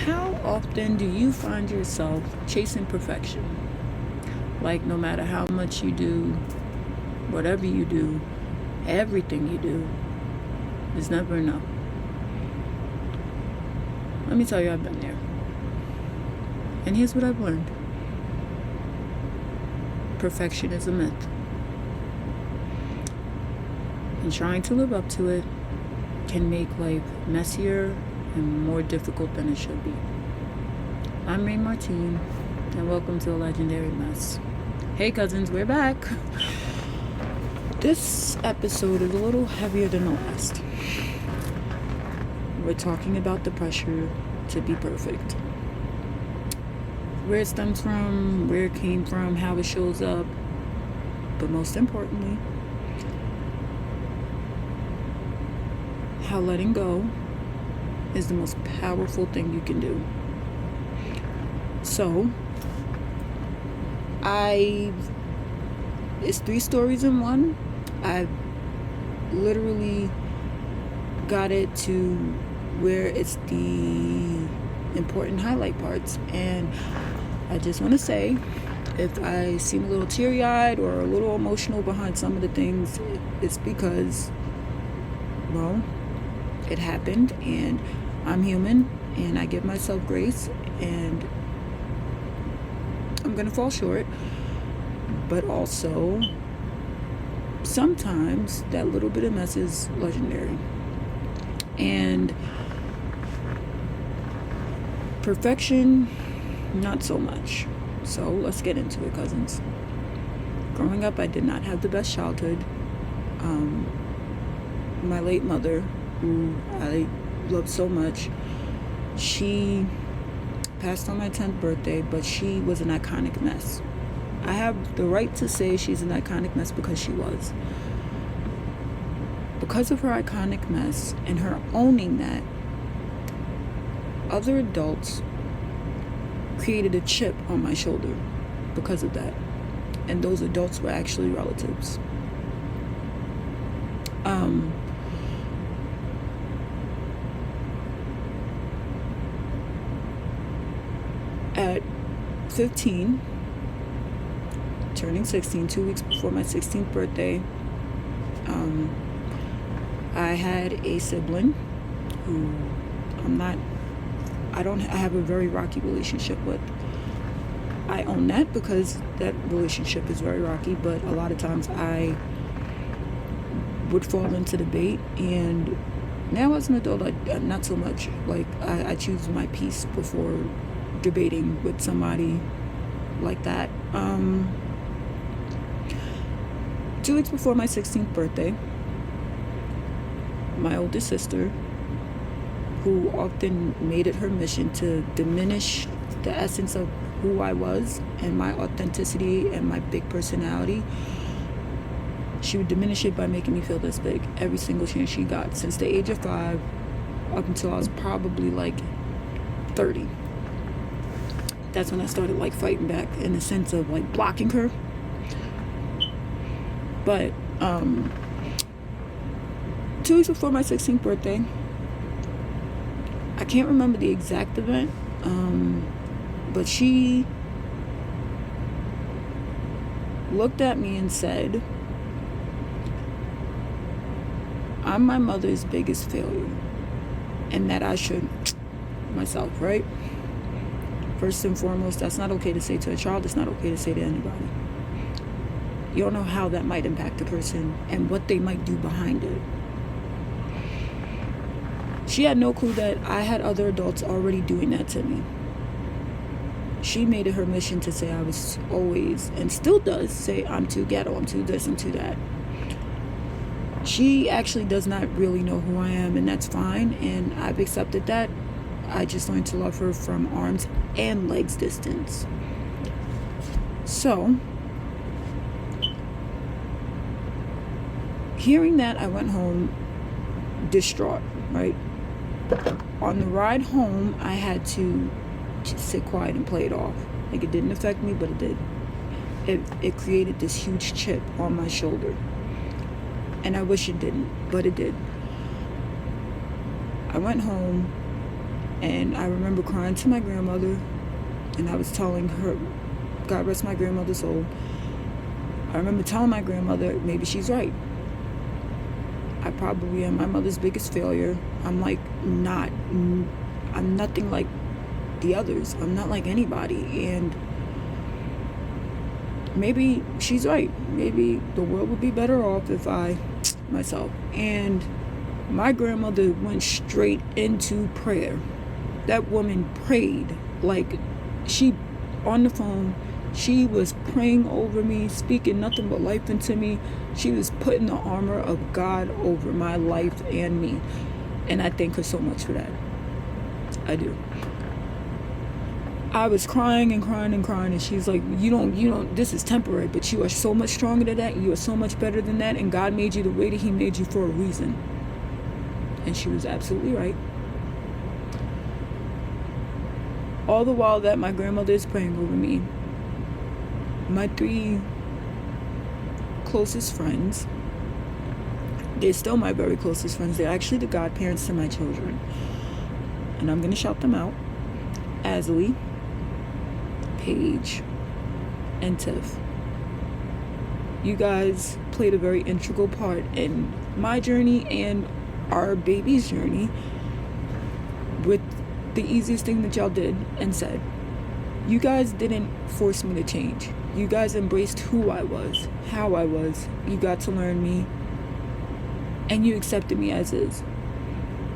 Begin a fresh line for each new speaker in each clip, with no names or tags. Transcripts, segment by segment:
How often do you find yourself chasing perfection? Like, no matter how much you do, whatever you do, everything you do is never enough. Let me tell you, I've been there. And here's what I've learned: perfection is a myth. And trying to live up to it can make life messier and more difficult than it should be. I'm Raynemartine, and welcome to a legendary mess. Hey cousins, we're back. This episode is a little heavier than the last. We're talking about the pressure to be perfect. Where it stems from, where it came from, how it shows up, but most importantly, how letting go is the most powerful thing you can do. So, it's 3 stories in one. I've literally got it to where it's the important highlight parts. And I just want to say, if I seem a little teary-eyed or a little emotional behind some of the things, it's because, well, it happened, and I'm human, and I give myself grace, and I'm gonna fall short. But also, sometimes that little bit of mess is legendary. And perfection, not so much. So let's get into it, cousins. Growing up, I did not have the best childhood. My late mother, who I loved so much, she passed on my 10th birthday, but she was an iconic mess. I have the right to say she's an iconic mess because she was. Because of her iconic mess and her owning that, other adults created a chip on my shoulder because of that. And those adults were actually relatives. At 15, turning 16, 2 weeks before my 16th birthday, I had a sibling who I have a very rocky relationship with. I own that because that relationship is very rocky, but a lot of times I would fall into debate, and now as an adult, not so much. Like, I choose my peace before debating with somebody like that. 2 weeks before my 16th birthday, my oldest sister, who often made it her mission to diminish the essence of who I was and my authenticity and my big personality, she would diminish it by making me feel this big every single chance she got, since the age of 5 up until I was probably like 30. That's when I started like fighting back, in the sense of like blocking her. But 2 weeks before my 16th birthday, I can't remember the exact event, but she looked at me and said, "I'm my mother's biggest failure, and that I should myself," right? First and foremost, that's not okay to say to a child. It's not okay to say to anybody. You don't know how that might impact a person and what they might do behind it. She had no clue that I had other adults already doing that to me. She made it her mission to say I was always, and still does, say I'm too ghetto, I'm too this, I'm too that. She actually does not really know who I am, and that's fine, and I've accepted that. I just learned to love her from arms and legs distance. So, hearing that, I went home distraught, right? On the ride home, I had to just sit quiet and play it off. Like, it didn't affect me, but it did. It created this huge chip on my shoulder. And I wish it didn't, but it did. I went home And I remember crying to my grandmother, and I was telling her, God rest my grandmother's soul, I remember telling my grandmother, maybe she's right. I probably am my mother's biggest failure. I'm nothing like the others. I'm not like anybody. And maybe she's right. Maybe the world would be better off if myself. And my grandmother went straight into prayer. That woman prayed like on the phone, she was praying over me, speaking nothing but life into me. She was putting the armor of God over my life and me. And I thank her so much for that. I do. I was crying and crying and crying, and she's like, you don't, this is temporary, but you are so much stronger than that. You are so much better than that. And God made you the way that He made you for a reason. And she was absolutely right. All the while that my grandmother is praying over me, my 3 closest friends, they're still my very closest friends. They're actually the godparents to my children. And I'm going to shout them out. Asley, Paige, and Tiff. You guys played a very integral part in my journey and our baby's journey with the easiest thing that y'all did and said. You guys didn't force me to change. You guys embraced who I was, how I was. You got to learn me, and you accepted me as is.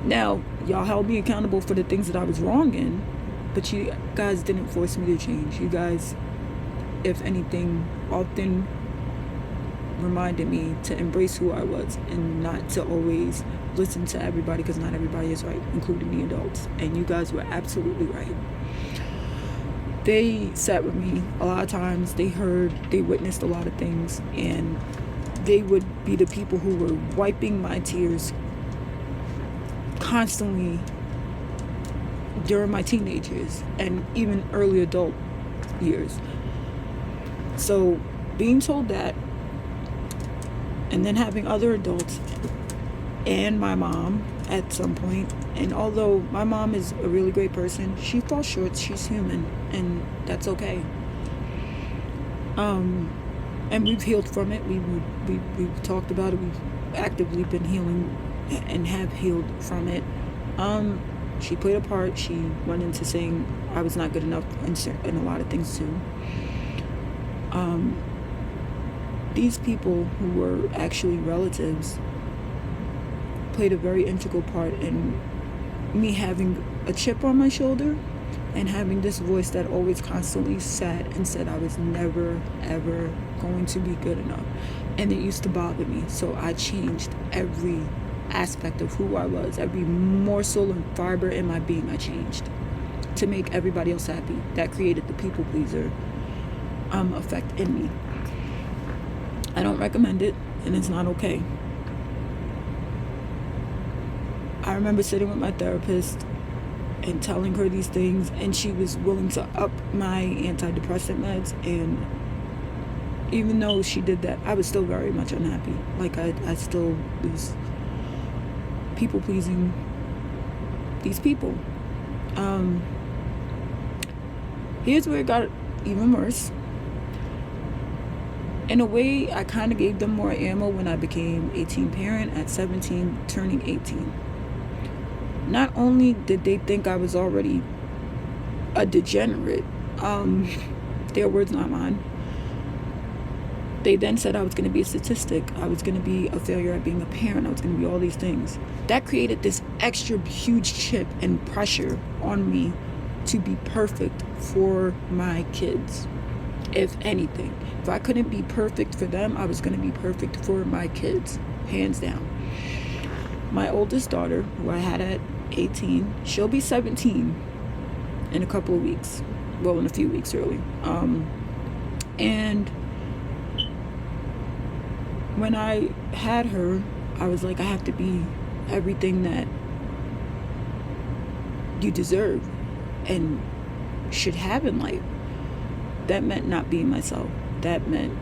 Now, y'all held me accountable for the things that I was wrong in, but you guys didn't force me to change. You guys, if anything, often reminded me to embrace who I was and not to always listen to everybody, because not everybody is right, including the adults. And you guys were absolutely right. They sat with me a lot of times. They witnessed a lot of things, and they would be the people who were wiping my tears constantly during my teenage years and even early adult years. So being told that, and then having other adults and my mom at some point, and although my mom is a really great person, she falls short. She's human, and that's okay. And we've healed from it. We've talked about it. We've actively been healing and have healed from it. She played a part. She went into saying I was not good enough in a lot of things too. These people who were actually relatives played a very integral part in me having a chip on my shoulder and having this voice that always constantly sat and said I was never, ever going to be good enough. And it used to bother me. So I changed every aspect of who I was. Every morsel and fiber in my being I changed to make everybody else happy. That created the people pleaser effect in me. I don't recommend it, and it's not okay. I remember sitting with my therapist and telling her these things, and she was willing to up my antidepressant meds. And even though she did that, I was still very much unhappy. Like I still was people pleasing these people. Here's where it got even worse. In a way, I kind of gave them more ammo when I became 18 parent at 17, turning 18. Not only did they think I was already a degenerate, their words, not mine. They then said I was going to be a statistic. I was going to be a failure at being a parent. I was going to be all these things. That created this extra huge chip and pressure on me to be perfect for my kids. If anything, if I couldn't be perfect for them, I was going to be perfect for my kids, hands down. My oldest daughter, who I had at 18, she'll be 17 in a couple of weeks. Well, in a few weeks, really. And when I had her, I was like, I have to be everything that you deserve and should have in life. That meant not being myself. That meant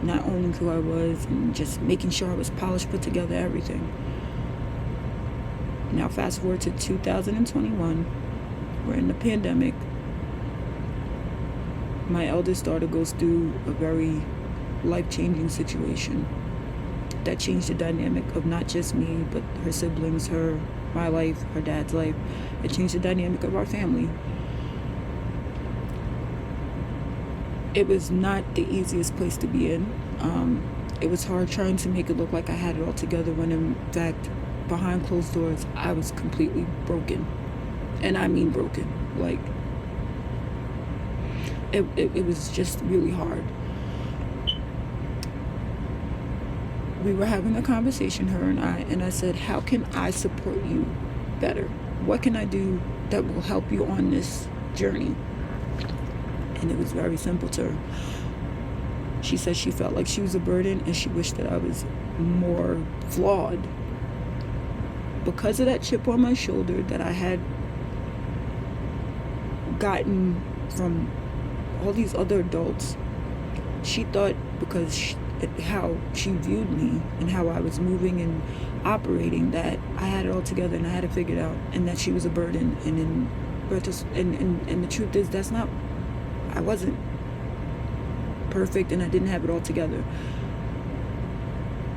not owning who I was and just making sure I was polished, put together, everything. Now fast forward to 2021. we're in the pandemic. My eldest daughter goes through a very life-changing situation that changed the dynamic of not just me, but her siblings, my life, her dad's life. It changed the dynamic of our family. It was not the easiest place to be in. It was hard trying to make it look like I had it all together when in fact, behind closed doors, I was completely broken. And I mean broken. Like, it was just really hard. We were having a conversation, her and I said, how can I support you better? What can I do that will help you on this journey? And it was very simple to her. She said she felt like she was a burden and she wished that I was more flawed. Because of that chip on my shoulder that I had gotten from all these other adults, she thought because how she viewed me and how I was moving and operating, that I had it all together and I had it figured out, and that she was a burden. And the truth is, that's not. I wasn't perfect and I didn't have it all together.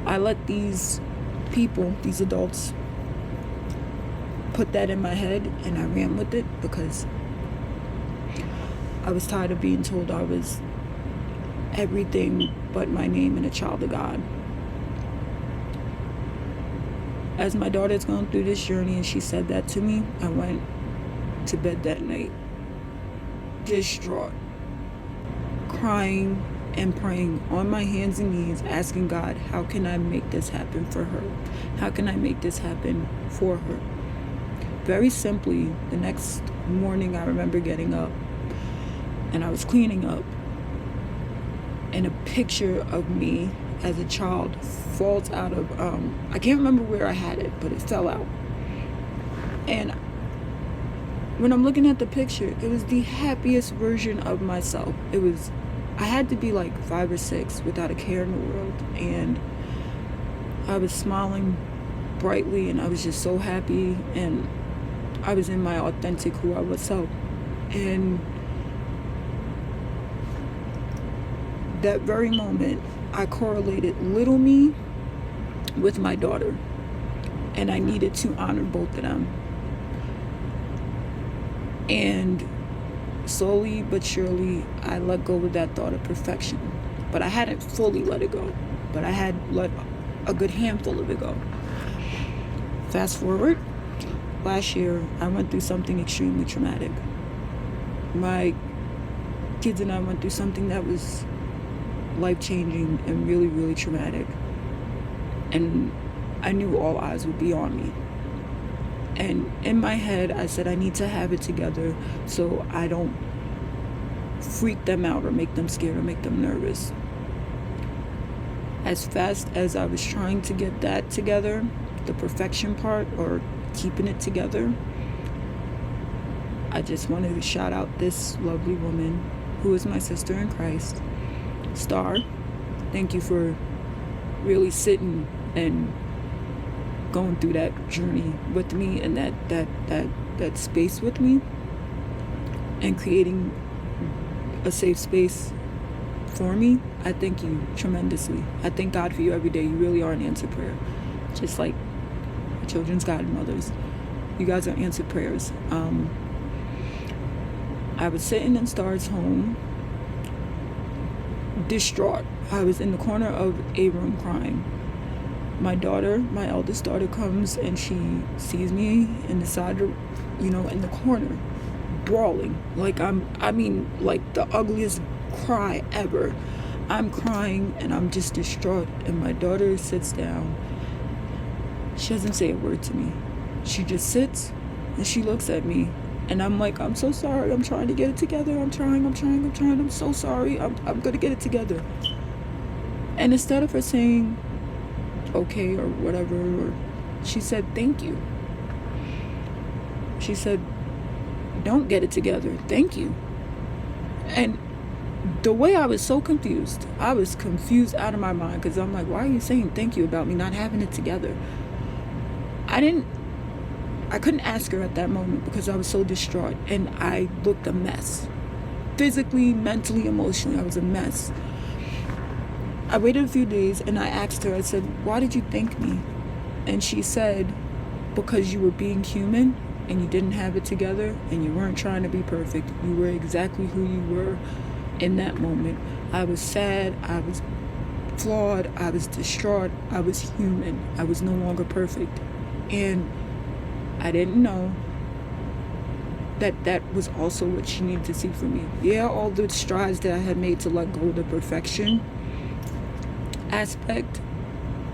I let these people, these adults, put that in my head, and I ran with it because I was tired of being told I was everything but my name and a child of God. As my daughter's going through this journey and she said that to me, I went to bed that night distraught, crying and praying on my hands and knees, asking God, how can I make this happen for her? How can I make this happen for her? Very simply, the next morning I remember getting up and I was cleaning up, and a picture of me as a child falls out of, I can't remember where I had it, but it fell out. And when I'm looking at the picture, it was the happiest version of myself. I had to be like 5 or 6 without a care in the world, and I was smiling brightly and I was just so happy, and I was in my authentic who I was self. And that very moment, I correlated little me with my daughter, and I needed to honor both of them. And slowly but surely, I let go of that thought of perfection. But I hadn't fully let it go, but I had let a good handful of it go. Fast forward, last year, I went through something extremely traumatic. My kids and I went through something that was life-changing and really, really traumatic. And I knew all eyes would be on me. And in my head, I said, I need to have it together so I don't freak them out or make them scared or make them nervous. As fast as I was trying to get that together, the perfection part or keeping it together, I just wanted to shout out this lovely woman who is my sister in Christ, Star. Thank you for really sitting and going through that journey with me and that space with me, and creating a safe space for me. I thank you tremendously. I thank God for you every day. You really are an answered prayer, just like children's godmothers. You guys are answered prayers. I was sitting in Star's home, distraught. I was in the corner of a room crying. My daughter, my eldest daughter, comes and she sees me in the side of, in the corner, brawling. Like like the ugliest cry ever. I'm crying and I'm just distraught. And my daughter sits down. She doesn't say a word to me. She just sits and she looks at me. And I'm like, I'm so sorry. I'm trying to get it together. I'm trying. I'm so sorry. I'm going to get it together. And instead of her saying, okay, or whatever, she said, thank you. She said, don't get it together. Thank you. And the way I was so confused, I was confused out of my mind, because I'm like, why are you saying thank you about me not having it together? I I couldn't ask her at that moment because I was so distraught, and I looked a mess. Physically, mentally, emotionally, I was a mess. I waited a few days and I asked her, I said, why did you thank me? And she said, because you were being human and you didn't have it together and you weren't trying to be perfect. You were exactly who you were in that moment. I was sad, I was flawed, I was distraught, I was human. I was no longer perfect. And I didn't know that was also what she needed to see from me. Yeah, all the strides that I had made to let go of the perfection aspect,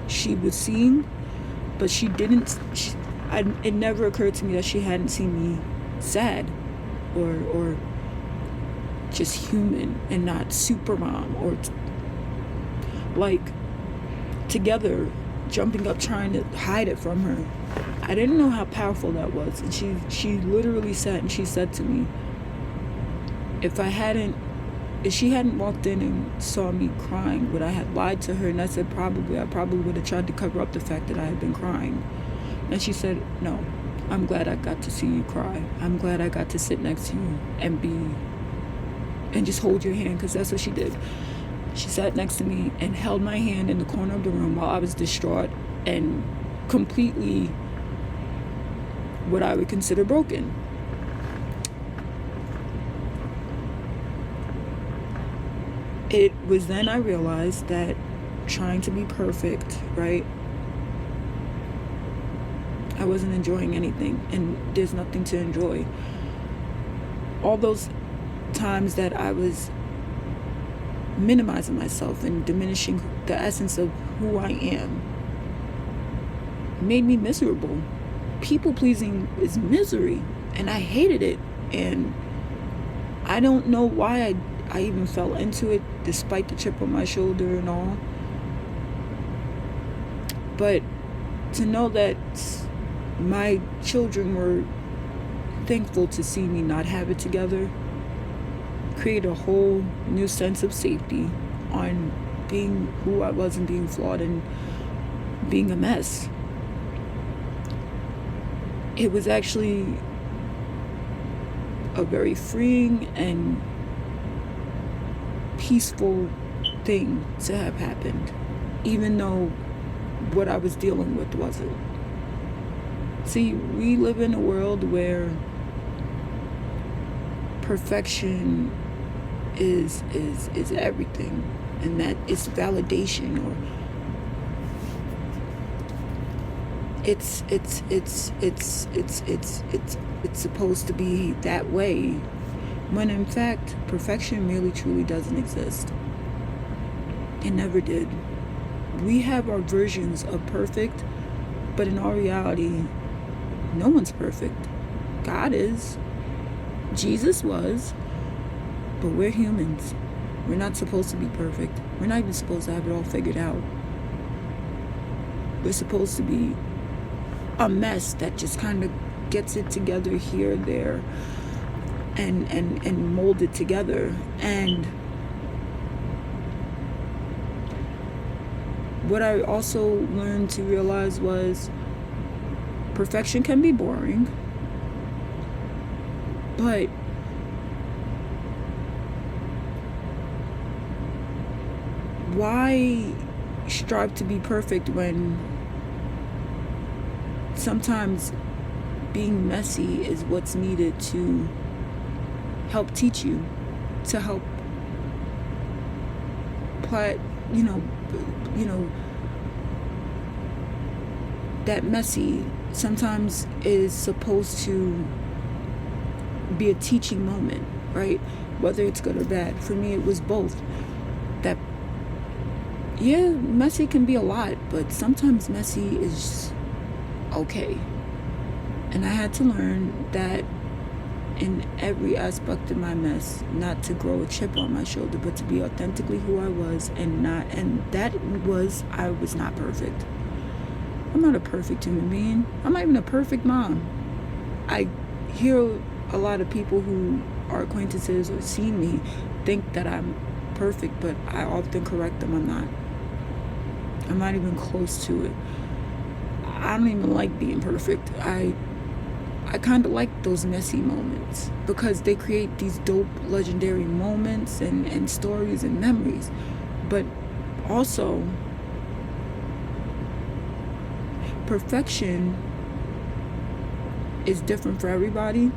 she was seeing, but she didn't. It never occurred to me that she hadn't seen me sad, or just human, and not super mom, or like together jumping up trying to hide it from her. I didn't know how powerful that was. And she literally sat and she said to me, if she hadn't walked in and saw me crying, would I have lied to her? And I said, probably. I probably would have tried to cover up the fact that I had been crying. And she said, no, I'm glad I got to see you cry. I'm glad I got to sit next to you and just hold your hand, because that's what she did. She sat next to me and held my hand in the corner of the room while I was distraught and completely what I would consider broken. It was then I realized that trying to be perfect, right? I wasn't enjoying anything, and there's nothing to enjoy. All those times that I was minimizing myself and diminishing the essence of who I am made me miserable. People pleasing is misery, and I hated it, and I don't know why I even fell into it, despite the chip on my shoulder and all. But to know that my children were thankful to see me not have it together created a whole new sense of safety on being who I was and being flawed and being a mess. It was actually a very freeing and peaceful thing to have happened, even though what I was dealing with wasn't. See, we live in a world where perfection is everything, and that it's validation, or it's supposed to be that way, when in fact perfection really truly doesn't exist. It never did. We have our versions of perfect, but in all reality, no one's perfect. God is, Jesus was, but we're humans. We're not supposed to be perfect. We're not even supposed to have it all figured out. We're supposed to be a mess that just kind of gets it together here, there, and mold it together. And what I also learned to realize was perfection can be boring, but why strive to be perfect when sometimes being messy is what's needed to help teach you, to help apply, that messy sometimes is supposed to be a teaching moment, right? Whether it's good or bad. For me, it was both. That, yeah, messy can be a lot, but sometimes messy is okay. And I had to learn that in every aspect of my mess, not to grow a chip on my shoulder, but to be authentically who I was, I was not perfect. I'm not a perfect human being. I'm not even a perfect mom. I hear a lot of people who are acquaintances or see me think that I'm perfect, but I often correct them. I'm not. I'm not even close to it. I don't even like being perfect. I kind of like those messy moments because they create these dope, legendary moments and stories and memories. But also, perfection is different for everybody,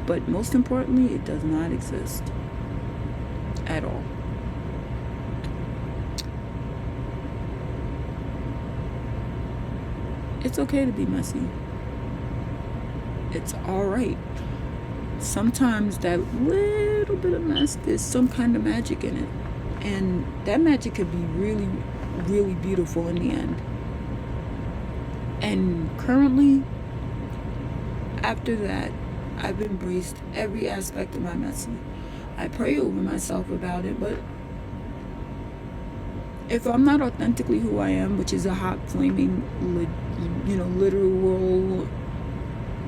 but most importantly, it does not exist at all. It's okay to be messy. It's alright. Sometimes that little bit of mess, there's some kind of magic in it. And that magic could be really, really beautiful in the end. And currently, after that, I've embraced every aspect of my messy. I pray over myself about it, but if I'm not authentically who I am, which is a hot, flaming, literal,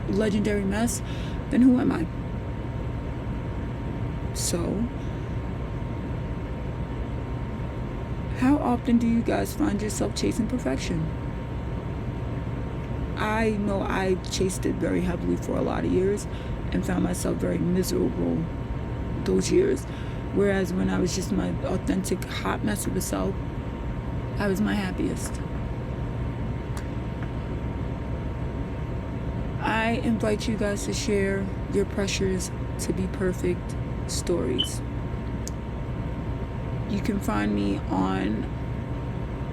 legendary mess, then who am I? So, how often do you guys find yourself chasing perfection? I know I chased it very heavily for a lot of years and found myself very miserable those years. Whereas when I was just my authentic hot mess of a self, I was my happiest. I invite you guys to share your pressures to be perfect stories. You can find me on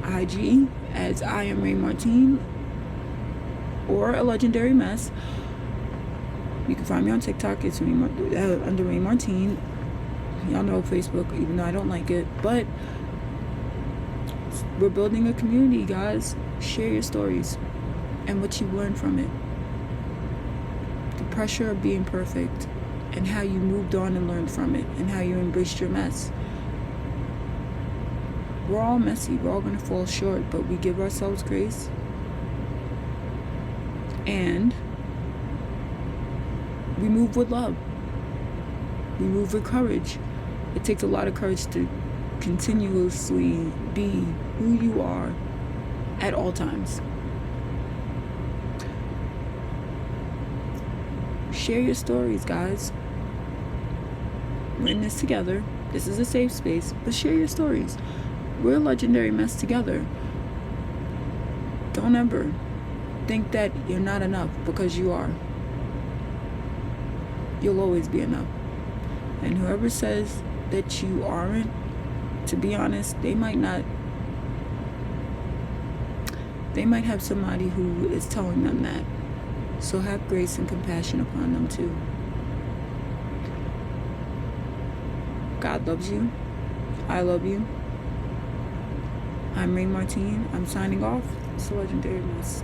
IG as I am raynemartine or a legendary mess. You can find me on TikTok. It's under raynemartine. Y'all know Facebook, even though I don't like it. But we're building a community, guys. Share your stories and what you learned from it. The pressure of being perfect and how you moved on and learned from it and how you embraced your mess. We're all messy. We're all going to fall short, but we give ourselves grace. And we move with love. We move with courage. It takes a lot of courage to continuously be who you are at all times. Share your stories, guys. We're in this together. This is a safe space, but share your stories. We're a legendary mess together. Don't ever think that you're not enough, because you are. You'll always be enough. And whoever says that you aren't, to be honest, they might have somebody who is telling them that. So have grace and compassion upon them too. God loves you. I love you. I'm raynemartine. I'm signing off. It's a legendary mess.